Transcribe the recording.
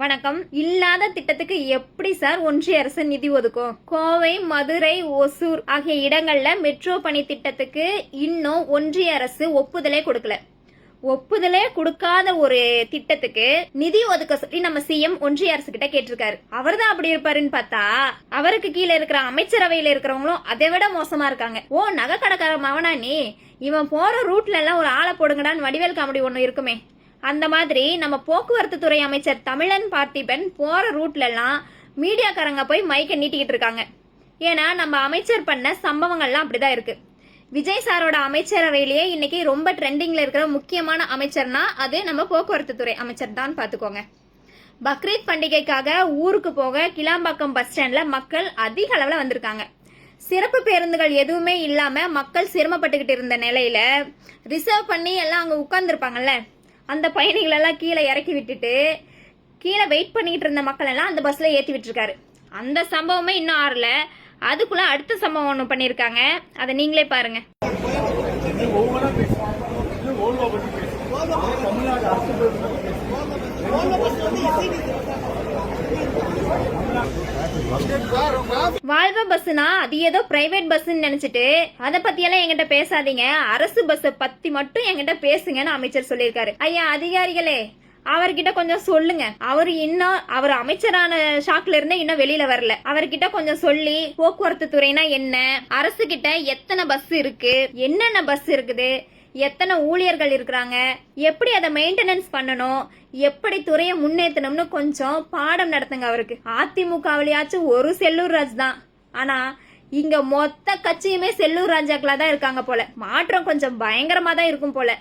வணக்கம். இல்லாத திட்டத்துக்கு எப்படி சார் ஒன்றிய அரசு நிதி ஒதுக்கும்? கோவை, மதுரை, ஒசூர் ஆகிய இடங்கள்ல மெட்ரோ பணி திட்டத்துக்கு இன்னும் ஒன்றிய அரசு ஒப்புதலே கொடுக்கல. ஒப்புதலே கொடுக்காத ஒரு திட்டத்துக்கு நிதி ஒதுக்க சொல்லி நம்ம சிஎம் ஒன்றிய அரசு கிட்ட கேட்டிருக்காரு. அவர் தான் அப்படி இருப்பாருன்னு பார்த்தா அவருக்கு கீழே இருக்கிற அமைச்சரவையில இருக்கிறவங்களும் அதை விட மோசமா இருக்காங்க. ஓ, நகை கடைக்கார மவனா நீ? இவன் போற ரூட்ல எல்லாம் ஒரு ஆளை போடுங்கடான்னு வடிவேல் காமெடி ஒண்ணு இருக்குமே, அந்த மாதிரி நம்ம போக்குவரத்து துறை அமைச்சர் தமிழன் பார்த்திபன் போற ரூட்ல எல்லாம் மீடியாக்காரங்க போய் மைக்க நீட்டிக்கிட்டு இருக்காங்க. ஏன்னா நம்ம அமைச்சர் பண்ண சம்பவங்கள்லாம் அப்படிதான் இருக்கு. விஜய் சாரோட அமைச்சரவையிலேயே இன்னைக்கு ரொம்ப ட்ரெண்டிங்ல இருக்கிற முக்கியமான அமைச்சர்னா அது நம்ம போக்குவரத்து துறை அமைச்சர் தான் பாத்துக்கோங்க. பக்ரீத் பண்டிகைக்காக ஊருக்கு போக கிளாம்பாக்கம் பஸ் ஸ்டாண்ட்ல மக்கள் அதிக அளவுல வந்திருக்காங்க. சிறப்பு பேருந்துகள் எதுவுமே இல்லாம மக்கள் சிரமப்பட்டுக்கிட்டு இருந்த நிலையில ரிசர்வ் பண்ணி எல்லாம் அங்க உட்கார்ந்துருப்பாங்கல்ல, அந்த பயணிகள் எல்லாம் கீழே இறக்கி விட்டுட்டு கீழே வெயிட் பண்ணிட்டு இருந்த மக்கள் எல்லாம் அந்த பஸ்ல ஏத்தி விட்டுருக்காரு. அந்த சம்பவமே இன்னும் ஆறல. அதுக்குள்ள அடுத்த சம்பவம் ஒண்ணு பண்ணிருக்காங்க, அதை நீங்களே பாருங்க. வாழ்வ பஸ்னா அது ஏதோ பிரைவேட் பஸ் நினைச்சிட்டு அத பத்தியெல்லாம் என்கிட்ட பேசாதீங்க, அரசு பஸ் பத்தி மட்டும் என்கிட்ட பேசுங்கன்னு அமைச்சர் சொல்லியிருக்காரு. ஐயா அதிகாரிகளே, அவர்கிட்ட கொஞ்சம் சொல்லுங்க. அவர் அமைச்சரான ஷாக்ல இருந்தே இன்னும் வெளியில வரல. அவர்கிட்ட கொஞ்சம் சொல்லி போக்குவரத்து துறைனா என்ன, அரசு கிட்ட எத்தனை பஸ் இருக்கு, என்னென்ன பஸ் இருக்குது, எத்தனை ஊழியர்கள் இருக்கிறாங்க, எப்படி அதை மெயின்டெனன்ஸ் பண்ணணும், எப்படி துறையை முன்னேற்றணும்னு கொஞ்சம் பாடம் நடத்துங்க அவருக்கு. அதிமுகவிலேயாச்சும் ஒரு செல்லூர் ராஜ் தான், ஆனா இங்க மொத்த கட்சியுமே செல்லூர் ராஜாக்களா தான் இருக்காங்க போல. மாற்றம் கொஞ்சம் பயங்கரமா தான் இருக்கும் போல.